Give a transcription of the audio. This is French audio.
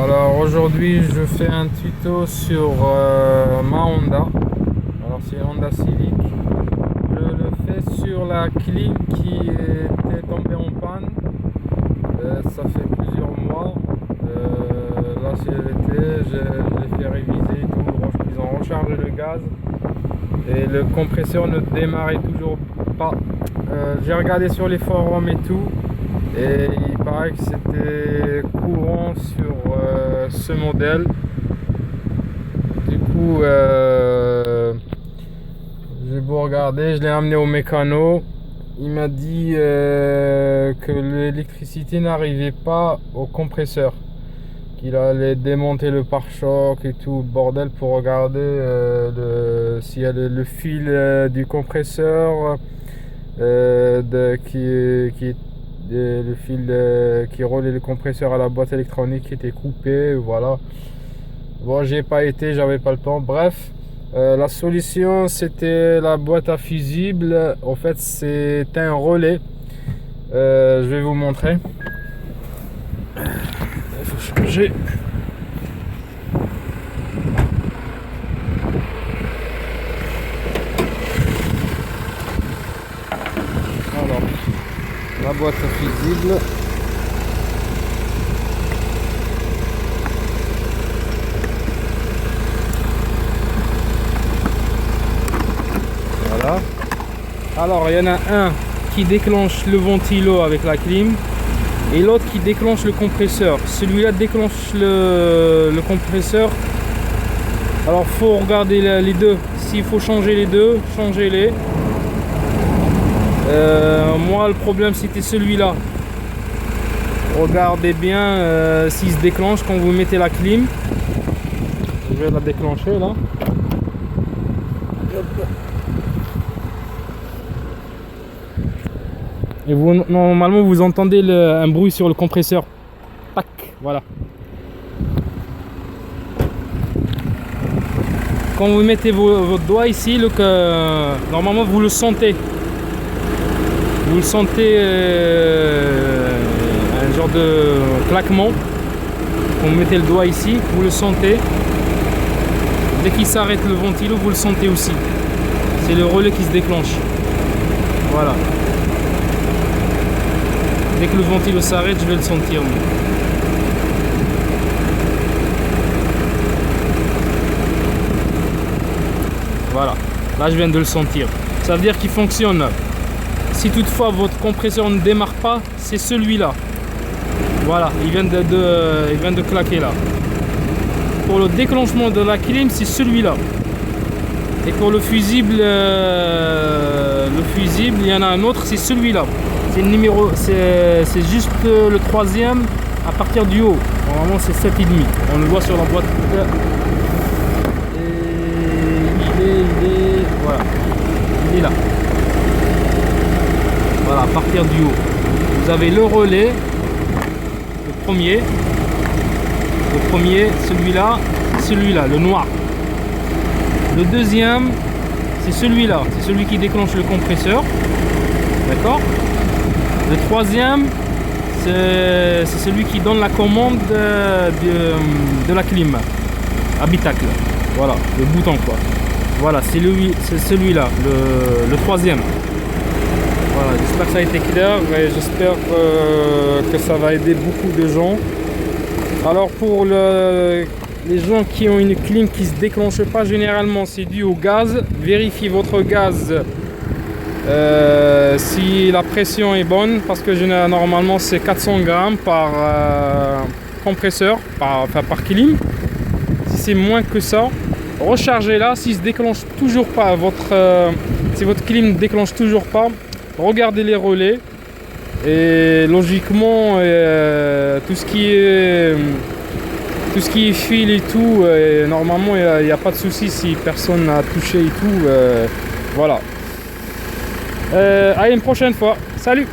Alors aujourd'hui je fais un tuto sur ma Honda. Alors c'est Honda Civic. Je le fais sur la clim qui était tombée en panne. Ça fait plusieurs mois. Là c'est l'été, je l'ai fait réviser et tout. Ils ont rechargé le gaz et le compresseur ne démarrait toujours pas. J'ai regardé sur les forums et tout. Et il paraît que c'était courant sur ce modèle. Du coup, j'ai beau regarder, je l'ai amené au mécano. Il m'a dit que l'électricité n'arrivait pas au compresseur. Qu'il allait démonter le pare-choc et tout, bordel, pour regarder s'il y a le fil du compresseur le fil qui reliait le compresseur à la boîte électronique qui était coupé. Voilà. Bon, j'y ai pas été, j'avais pas le temps. Bref, la solution c'était la boîte à fusibles. En fait, c'est un relais. Je vais vous montrer. Il faut changer. Alors, la boîte à fusibles. Voilà. Alors il y en a un qui déclenche le ventilo avec la clim et l'autre qui déclenche le compresseur. Celui-là déclenche le compresseur. Alors faut regarder les deux. S'il faut changer les deux, changez-les. Moi le problème c'était celui-là. Regardez bien s'il se déclenche quand vous mettez la clim. Je vais la déclencher là. Et vous, normalement vous entendez un bruit sur le compresseur. Tac, voilà. Quand vous mettez votre doigt ici, normalement vous le sentez. Vous le sentez un genre de claquement. Quand vous mettez le doigt ici, vous le sentez. Dès qu'il s'arrête le ventilo, vous le sentez aussi. C'est le relais qui se déclenche. Voilà. Dès que le ventilo s'arrête, je vais le sentir. Voilà. Là, je viens de le sentir. Ça veut dire qu'il fonctionne. Si toutefois votre compresseur ne démarre pas, c'est celui-là. Voilà, il vient de claquer là. Pour le déclenchement de la clim, c'est celui-là. Et pour le fusible, il y en a un autre, c'est celui-là. C'est le numéro, c'est juste le troisième à partir du haut. Normalement, c'est 7,5. On le voit sur la boîte. Et voilà, il est là. Voilà, à partir du haut. Vous avez le relais, le premier, celui-là, le noir. Le deuxième, c'est celui-là, c'est celui qui déclenche le compresseur. D'accord? Le troisième, c'est celui qui donne la commande de la clim, habitacle. Voilà, le bouton quoi. Voilà, c'est celui-là, le troisième. Voilà, j'espère que ça a été clair et j'espère que ça va aider beaucoup de gens. Alors pour les gens qui ont une clim qui ne se déclenche pas, généralement c'est dû au gaz. Vérifiez votre gaz si la pression est bonne, parce que normalement c'est 400 grammes par compresseur, par clim. Si c'est moins que ça, rechargez-la. S'il se déclenche toujours pas, si votre clim ne déclenche toujours pas, regardez les relais et logiquement tout ce qui est fil et tout, normalement il n'y a pas de souci si personne n'a touché et tout. Voilà. À une prochaine fois. Salut!